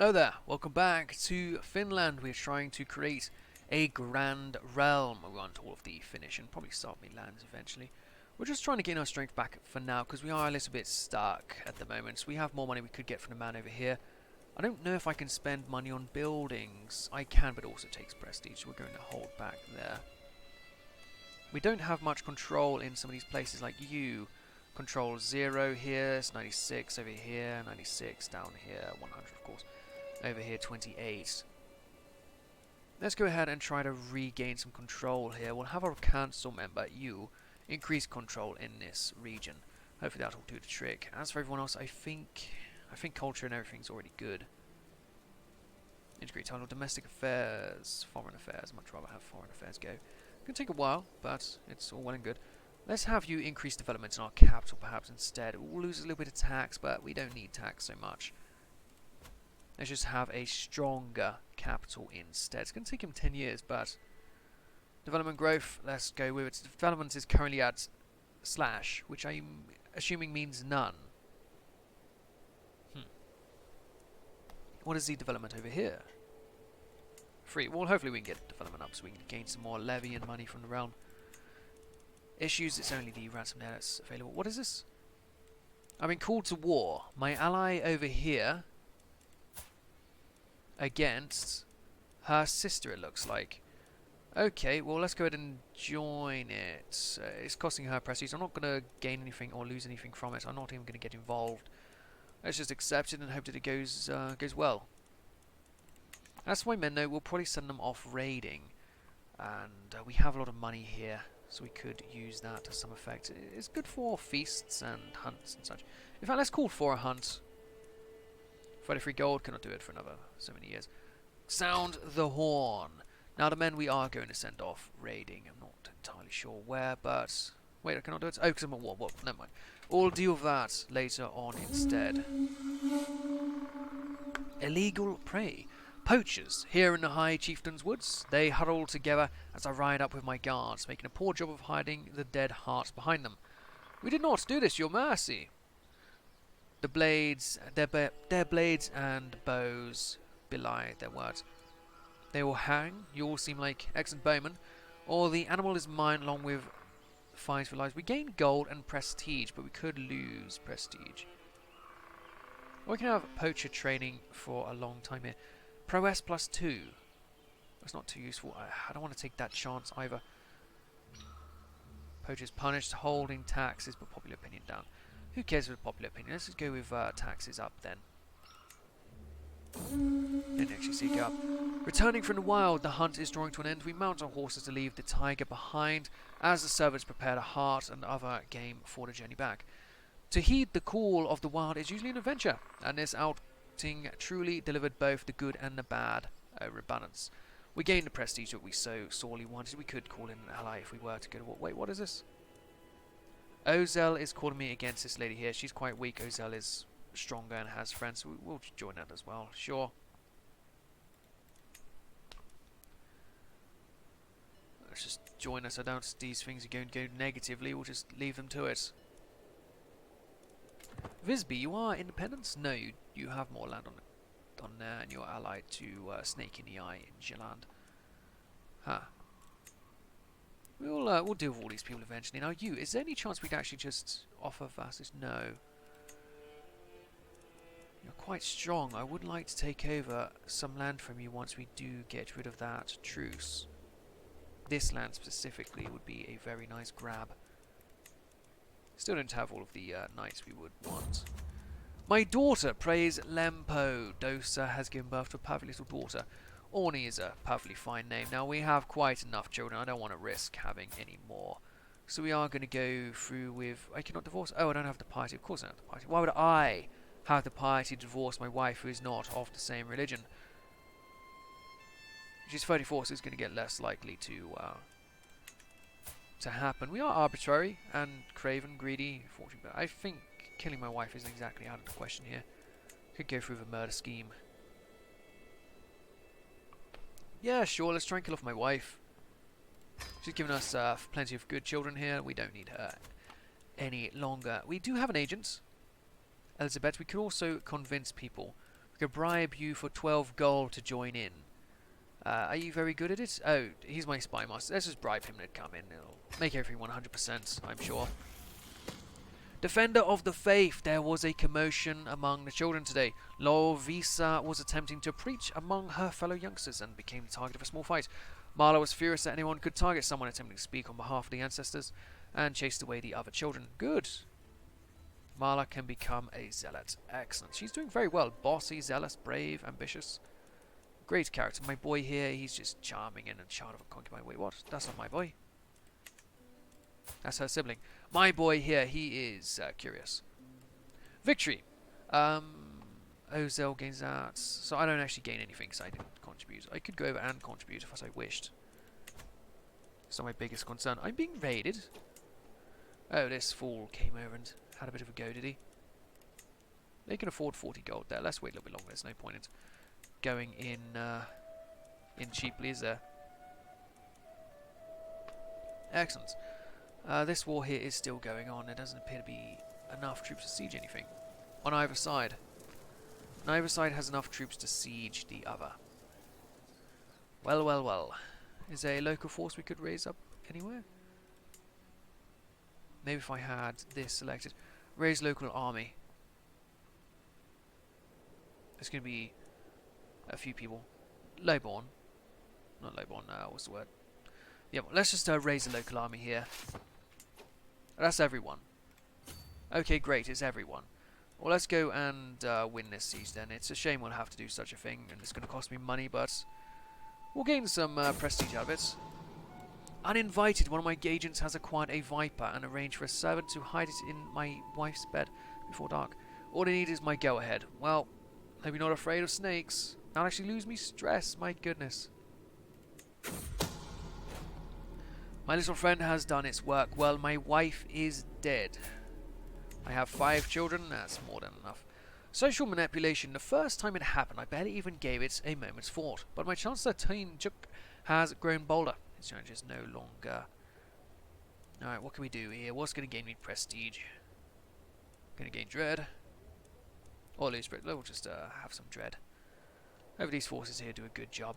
Hello there, welcome back to Finland. We're trying to create a grand realm. We want all of the Finnish and probably Sami lands eventually. We're just trying to gain our strength back for now because we are a little bit stuck at the moment. So we have more money we could get from the man over here. I don't know if I can spend money on buildings. I can, but it also takes prestige. So we're going to hold back there. We don't have much control in some of these places like you. Control 0 here, it's 96 over here, 96 down here, 100 of course. Over here, 28. Let's go ahead and try to regain some control here. We'll have our council member, you, increase control in this region. Hopefully that'll do the trick. As for everyone else, I think culture and everything's already good. Integrate title, domestic affairs, foreign affairs. Much rather have foreign affairs go. It's gonna take a while, but it's all well and good. Let's have you increase development in our capital, perhaps instead. We'll lose a little bit of tax, but we don't need tax so much. Let's just have a stronger capital instead. It's going to take him 10 years, but development growth, let's go with it. Development is currently at /, which I'm assuming means none. What is the development over here? Free. Well, hopefully we can get development up so we can gain some more levy and money from the realm. Issues, it's only the ransom there that's available. What is this? I've been called to war. My ally over here against her sister, it looks like. Okay, well, let's go ahead and join it. It's costing her prestige. I'm not going to gain anything or lose anything from it. I'm not even going to get involved. Let's just accept it and hope that it goes well. As for my men, though, we'll probably send them off raiding. And we have a lot of money here, so we could use that to some effect. It's good for feasts and hunts and such. In fact, let's call for a hunt. 33 gold, cannot do it for another so many years. Sound the horn. Now the men we are going to send off raiding. I'm not entirely sure where, but... Wait, I cannot do it? Oh, because I'm at war. Well, never mind. We'll deal with that later on instead. Illegal prey. Poachers here in the High Chieftain's Woods. They huddle together as I ride up with my guards, making a poor job of hiding the dead hearts behind them. We did not do this, your mercy. The blades, their blades and bows belie their words. They will hang, you all seem like excellent bowmen, or the animal is mine along with fines for lives. We gain gold and prestige, but we could lose prestige. Or we can have poacher training for a long time here. Prowess +2. That's not too useful. I don't want to take that chance either. Poachers punished, holding taxes, but popular opinion down. Who cares with popular opinion? Let's just go with taxes up then. Didn't actually see it go up. Returning from the wild, the hunt is drawing to an end. We mount our horses to leave the tiger behind as the servants prepare the heart and other game for the journey back. To heed the call of the wild is usually an adventure, and this outing truly delivered both the good and the bad over balance. We gained the prestige that we so sorely wanted. We could call in an ally if we were to go to war. Wait, what is this? Ozel is calling me against this lady here. She's quite weak. Ozel is stronger and has friends, so we'll join that as well. Sure. Let's just join us. I doubt these things are going to go negatively. We'll just leave them to it. Visby, you are independent? No, you have more land on there, and you're allied to Snake in the Eye in Zealand. Huh. We'll deal with all these people eventually. Now you, is there any chance we could actually just offer vassals? No. You're quite strong. I would like to take over some land from you once we do get rid of that truce. This land specifically would be a very nice grab. Still don't have all of the knights we would want. My daughter, praise Lempo. Dosa has given birth to a perfect little daughter. Orny is a perfectly fine name. Now, we have quite enough children. I don't want to risk having any more. So we are going to go through with... I cannot divorce... Oh, I don't have the piety. Of course I don't have the piety. Why would I have the piety to divorce my wife who is not of the same religion? She's 34, so it's going to get less likely to happen. We are arbitrary and craven, greedy, fortune, but I think killing my wife isn't exactly out of the question here. Could go through the murder scheme. Yeah, sure, let's try and kill off my wife. She's given us plenty of good children here. We don't need her any longer. We do have an agent, Elizabeth. We could also convince people We could bribe you for 12 gold to join in. Are you very good at it? Oh, he's my spy master. Let's just bribe him to come in. It'll make everyone 100%, I'm sure. Defender of the Faith, there was a commotion among the children today. Lovisa was attempting to preach among her fellow youngsters and became the target of a small fight. Marla was furious that anyone could target someone attempting to speak on behalf of the ancestors and chased away the other children. Good. Marla can become a zealot. Excellent. She's doing very well. Bossy, zealous, brave, ambitious. Great character. My boy here, he's just charming and a child of a concubine. Wait, what? That's not my boy. That's her sibling. My boy here, he is curious. Victory. Ozel gains that. So I don't actually gain anything because I didn't contribute. I could go over and contribute if I wished. It's not my biggest concern. I'm being raided. Oh, this fool came over and had a bit of a go, did he? They can afford 40 gold there. Let's wait a little bit longer. There's no point in going in cheaply, is there? Excellent. This war here is still going on. There doesn't appear to be enough troops to siege anything on either side. Neither side has enough troops to siege the other. Well, well, well. Is there a local force we could raise up anywhere? Maybe if I had this selected. Raise local army. There's going to be a few people. Lowborn. Not Lowborn, what's the word? Yeah, well, let's just raise a local army here. That's everyone. Okay, great, it's everyone. Well, let's go and win this siege then. It's a shame we'll have to do such a thing, and it's going to cost me money, but we'll gain some prestige out of it. Uninvited, one of my agents has acquired a viper and arranged for a servant to hide it in my wife's bed before dark. All I need is my go-ahead. Well, hope you're not afraid of snakes. That'll actually lose me stress, my goodness. My little friend has done its work. Well, my wife is dead. I have 5 children. That's more than enough. Social manipulation. The first time it happened, I barely even gave it a moment's thought. But my Chancellor Juk has grown bolder. His challenge is no longer... Alright, what can we do here? What's going to gain me prestige? Going to gain dread. Or lose spirit. We'll just have some dread. Over these forces here do a good job.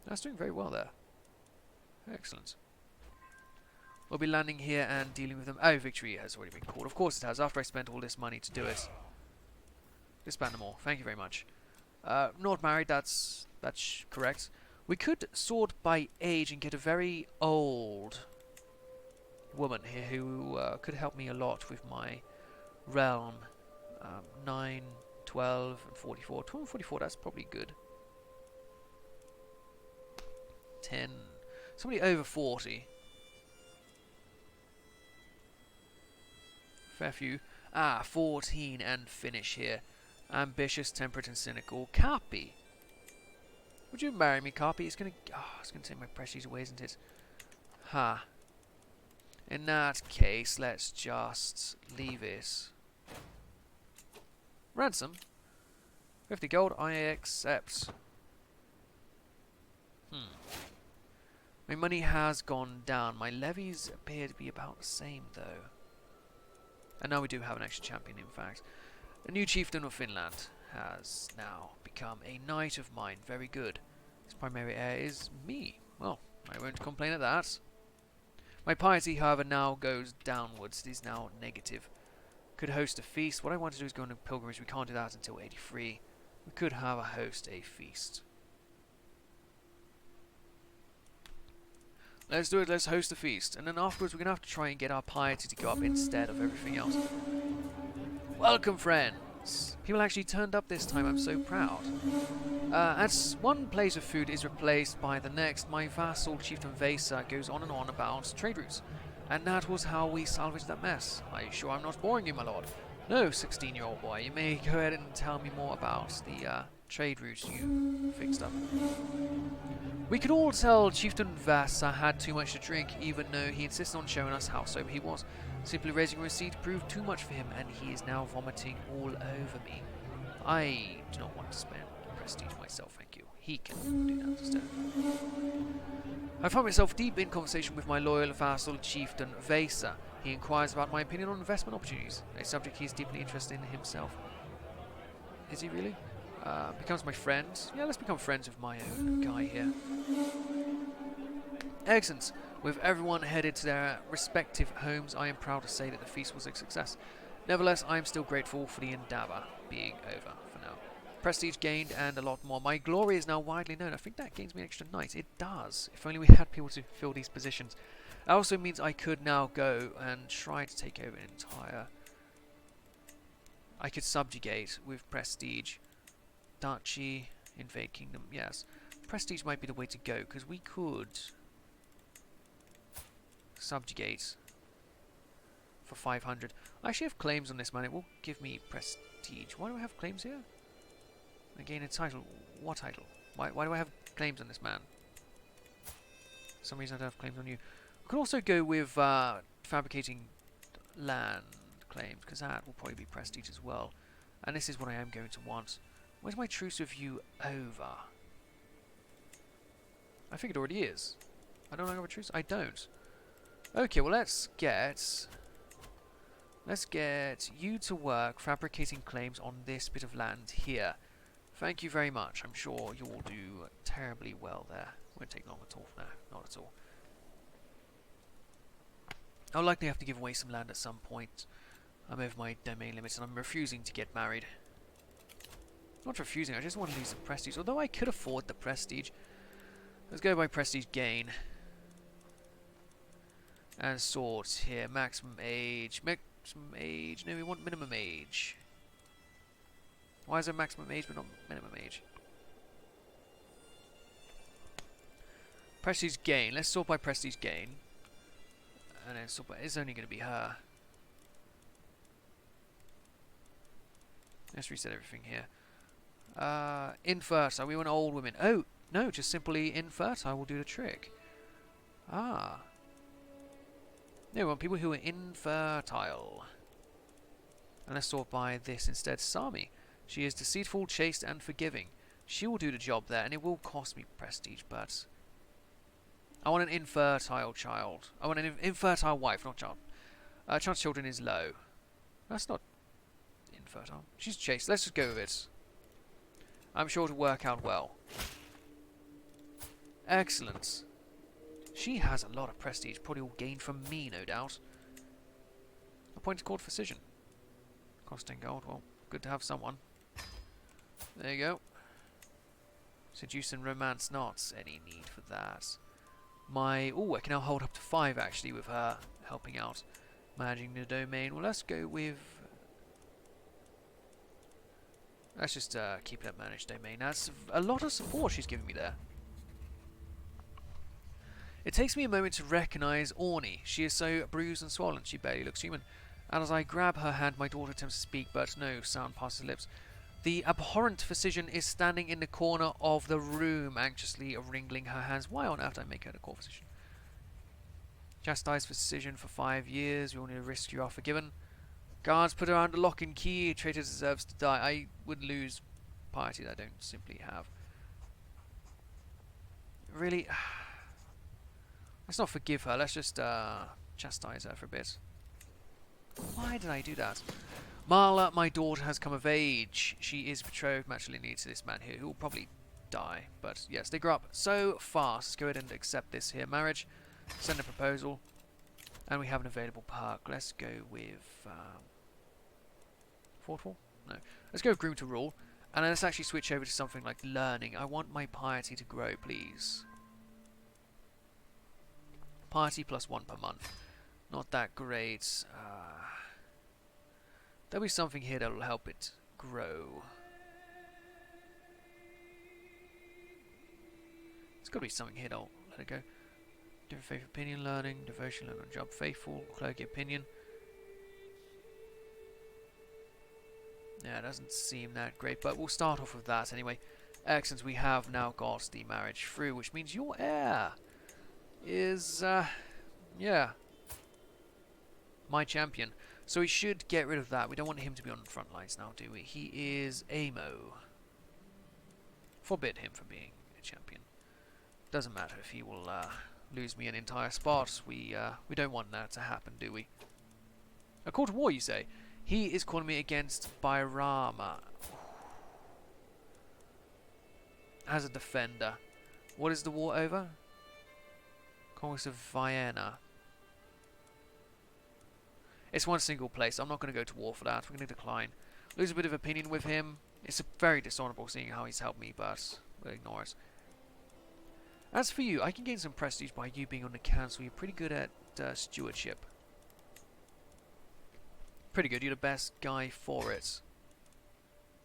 That's doing very well there. Excellent. We'll be landing here and dealing with them. Oh, victory has already been called. Of course it has, after I spent all this money to do it. Disband them all. Thank you very much. Not married, that's correct. We could sort by age and get a very old woman here who could help me a lot with my realm. 9, 12, and 44. 12 and 44, that's probably good. 10. Somebody over 40. Fair few. 14 and finish here. Ambitious, temperate, and cynical. Carpi. Would you marry me, Carpi? It's gonna take my prestige away, isn't it? Ha. In that case, let's just leave it. Ransom. 50 gold, I accept. My money has gone down. My levies appear to be about the same, though. And now we do have an extra champion, in fact. The new chieftain of Finland has now become a knight of mine. Very good. His primary heir is me. Well, I won't complain at that. My piety, however, now goes downwards. It is now negative. Could host a feast. What I want to do is go on a pilgrimage. We can't do that until 83. We could have a host a feast. Let's do it, let's host a feast. And then afterwards we're going to have to try and get our piety to go up instead of everything else. Welcome, friends! People actually turned up this time, I'm so proud. As one place of food is replaced by the next, my vassal Chieftain Vesa goes on and on about trade routes. And that was how we salvaged that mess. Are you sure I'm not boring you, my lord? No, 16-year-old boy, you may go ahead and tell me more about the trade routes you fixed up. We could all tell Chieftain Vasa had too much to drink, even though he insisted on showing us how sober he was. Simply raising a receipt proved too much for him, and he is now vomiting all over me. I do not want to spend prestige myself, thank you. He can do that instead. I find myself deep in conversation with my loyal vassal Chieftain Vasa. He inquires about my opinion on investment opportunities, a subject he is deeply interested in himself. Is he really? Becomes my friend. Yeah, let's become friends with my own guy here. Excellent. With everyone headed to their respective homes, I am proud to say that the feast was a success. Nevertheless, I am still grateful for the endeavour being over for now. Prestige gained and a lot more. My glory is now widely known. I think that gains me an extra knight. It does. If only we had people to fill these positions. That also means I could now go and try to take over an entire... I could subjugate with prestige. Duchy, invade kingdom. Yes. Prestige might be the way to go, because we could... subjugate for 500. I actually have claims on this man. It will give me prestige. Why do I have claims here? I gain a title. What title? Why do I have claims on this man? For some reason I don't have claims on you. I could also go with fabricating land claims, because that will probably be prestige as well. And this is what I am going to want. Where's my truce with you over? I think it already is. I don't have a truce? I don't. Okay, well let's get you to work fabricating claims on this bit of land here. Thank you very much. I'm sure you will do terribly well there. Won't take long at all. No, not at all. I'll likely have to give away some land at some point. I'm over my domain limits and I'm refusing to get married. Not refusing, I just want to lose the prestige. Although I could afford the prestige. Let's go by prestige gain. And sort here. Maximum age. Maximum age. No, we want minimum age. Why is there maximum age but not minimum age? Prestige gain. Let's sort by prestige gain. And then sort by... It's only going to be her. Let's reset everything here. Infertile. We want old women. Oh, no. Just simply infertile will do the trick. Ah. No, we want people who are infertile. And let's sort by this instead. Sami. She is deceitful, chaste, and forgiving. She will do the job there, and it will cost me prestige, but... I want an infertile child. I want an infertile wife, not child. Chance of children is low. That's not infertile. She's chaste. Let's just go with it. I'm sure it'll work out well. Excellent. She has a lot of prestige. Probably all gained from me, no doubt. Appointed court physician. Costing gold. Well, good to have someone. There you go. Seduce and romance. Not any need for that. I can now hold up to 5 actually with her helping out. Managing the domain. Well, let's go with... Let's just keep it at managed domain. That's a lot of support she's giving me there. It takes me a moment to recognise Orny. She is so bruised and swollen, she barely looks human. And as I grab her hand, my daughter attempts to speak, but no sound passes her lips. The abhorrent physician is standing in the corner of the room, anxiously wringing her hands. Why on earth did I make her the court physician? Chastised physician for 5 years. We all need to risk you are forgiven. Guards put her under lock and key. Traitor deserves to die. I would lose piety that I don't simply have. Really? Let's not forgive her. Let's just chastise her for a bit. Why did I do that? Marla, my daughter, has come of age. She is betrothed matrimonially to this man here, who will probably die. But yes, they grow up so fast. Let's go ahead and accept this here marriage. Send a proposal. And we have an available perk. Let's go with... Fortful? No. Let's go with Groom to Rule. And then let's actually switch over to something like learning. I want my piety to grow, please. Piety plus 1 per month. Not that great. There'll be something here that will help it grow. There's got to be something here that'll let it go. Different faith, opinion, learning, devotion, learning on job, faithful, clergy, opinion. Yeah, it doesn't seem that great, but we'll start off with that anyway. Excellent, we have now got the marriage through, which means your heir is, yeah, my champion. So we should get rid of that. We don't want him to be on the front lines now, do we? He is Amo. Forbid him from being a champion. Doesn't matter if he will lose me an entire spot. We don't want that to happen, do we? A court of war, you say? He is calling me against Bairama. as a defender. What is the war over? Conquest of Vienna. It's one single place. I'm not going to go to war for that. We're going to decline. Lose a bit of opinion with him. It's very dishonourable seeing how he's helped me, but we'll ignore it. As for you, I can gain some prestige by you being on the council. You're pretty good at stewardship. Pretty good. You're the best guy for it.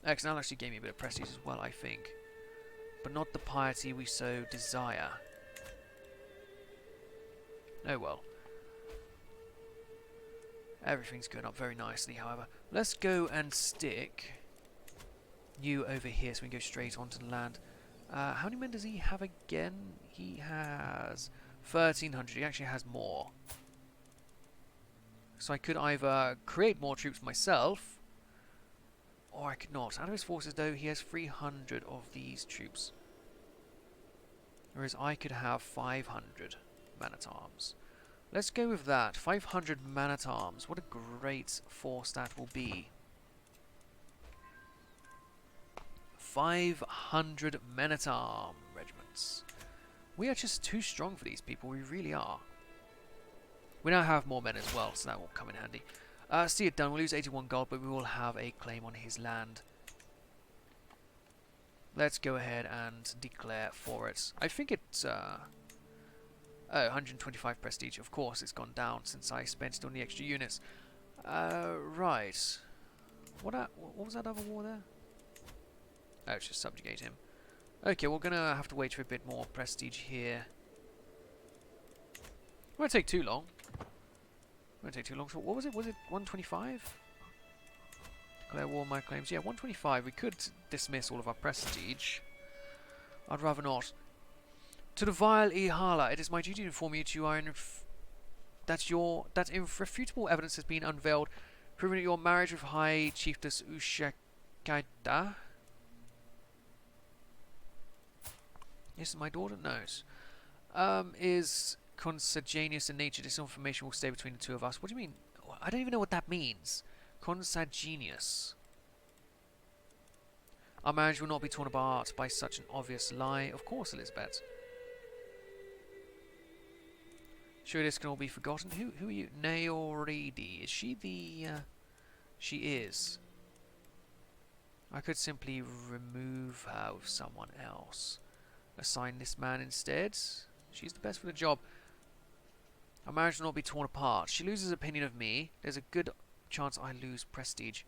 Excellent. That'll actually gain me a bit of prestige as well, I think. But not the piety we so desire. Oh well. Everything's going up very nicely, however. Let's go and stick you over here so we can go straight onto the land. How many men does he have again? He has 1,300. He actually has more. So I could either create more troops myself, or I could not. Out of his forces, though, he has 300 of these troops. Whereas I could have 500 men-at-arms. Let's go with that. 500 man-at-arms. What a great force that will be. 500 men-at-arm regiments. We are just too strong for these people. We really are. We now have more men as well, so that will come in handy. See it done. We'll lose 81 gold, but we will have a claim on his land. Let's go ahead and declare for it. I think it's... oh, 125 prestige. Of course, it's gone down since I spent it on the extra units. Right. What was that other war there? Oh, it's just subjugate him. Okay, we're going to have to wait for a bit more prestige here. It won't take too long. Won't take too long. So what was it? Was it 125? Declare war on my claims. Yeah, 125. We could dismiss all of our prestige. I'd rather not. To the vile Ihala, it is my duty to inform you that you are that irrefutable evidence has been unveiled, proving that your marriage with High Chiefess Ushakaida. Yes, my daughter knows. Is consanguineous in nature. This information will stay between the two of us. What do you mean? I don't even know what that means. Consanguineous. Our marriage will not be torn apart by such an obvious lie. Of course, Elizabeth. Sure, this can all be forgotten. Who are you? Naoridi. Is she the... She is. I could simply remove her with someone else. Assign this man instead. She's the best for the job. Our marriage will not be torn apart. She loses opinion of me. There's a good chance I lose prestige.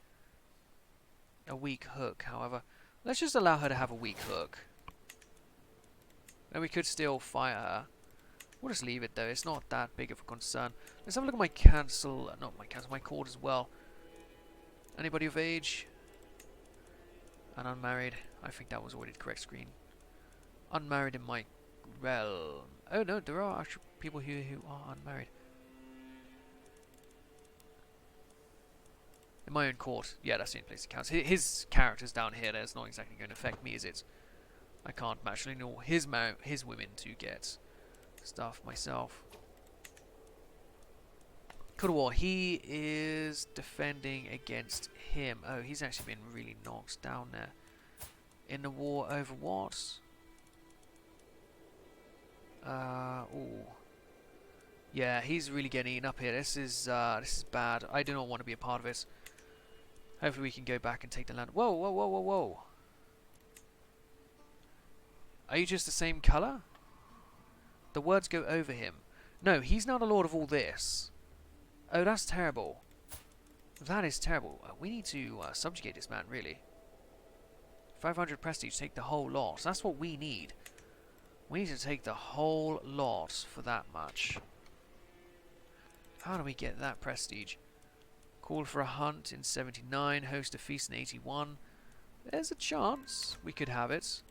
A weak hook, however. Let's just allow her to have a weak hook. Then we could still fire her. We'll just leave it though. It's not that big of a concern. Let's have a look at my cancel. Not my cancel. My court as well. Anybody of age? And unmarried. I think that was already the correct screen. Unmarried in my realm. Oh no, there are actually people here who are unmarried. In my own court. Yeah, that's the only place it counts. His character's down here. That's not exactly going to affect me, is it? I can't match nor his women to get stuff myself. Cold War. He is defending against him. Oh, he's actually been really knocked down there. In the war over what? Ooh. Yeah, he's really getting eaten up here. This is bad. I do not want to be a part of it. Hopefully we can go back and take the land. Whoa, whoa, whoa, whoa, whoa. Are you just the same colour? The words go over him. No, he's not a lord of all this. Oh, that's terrible. That is terrible. We need to subjugate this man, really. 500 prestige, take the whole lot. That's what we need. We need to take the whole lot for that much. How do we get that prestige? Call for a hunt in 79, host a feast in 81. There's a chance we could have it.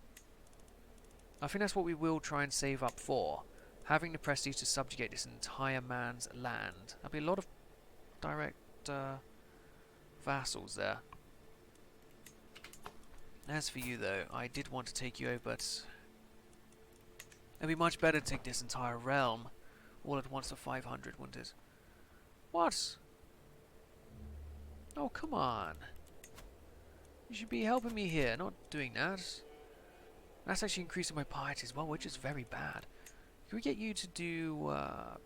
I think that's what we will try and save up for. Having the prestige to subjugate this entire man's land. There'll be a lot of direct vassals there. As for you though, I did want to take you over, but it'd be much better to take this entire realm all at once for 500, wouldn't it? What? Oh, come on. You should be helping me here, not doing that. That's actually increasing my piety as well, which is very bad. Can we get you to do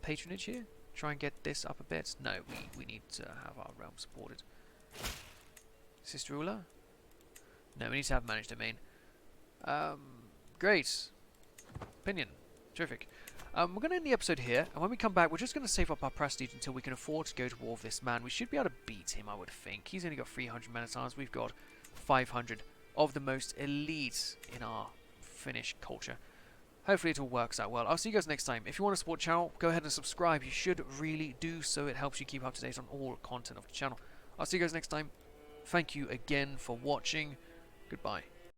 patronage here? Try and get this up a bit? No, we need to have our realm supported. Sister ruler? No, we need to have managed domain. Great. Opinion. Terrific. We're going to end the episode here, and when we come back, we're just going to save up our prestige until we can afford to go to war with this man. We should be able to beat him, I would think. He's only got 300 men at arms. We've got 500 of the most elite in our Finnish culture. Hopefully it all works out well. I'll see you guys next time. If you want to support the channel, go ahead and subscribe. You should really do so. It helps you keep up to date on all content of the channel. I'll see you guys next time. Thank you again for watching. Goodbye.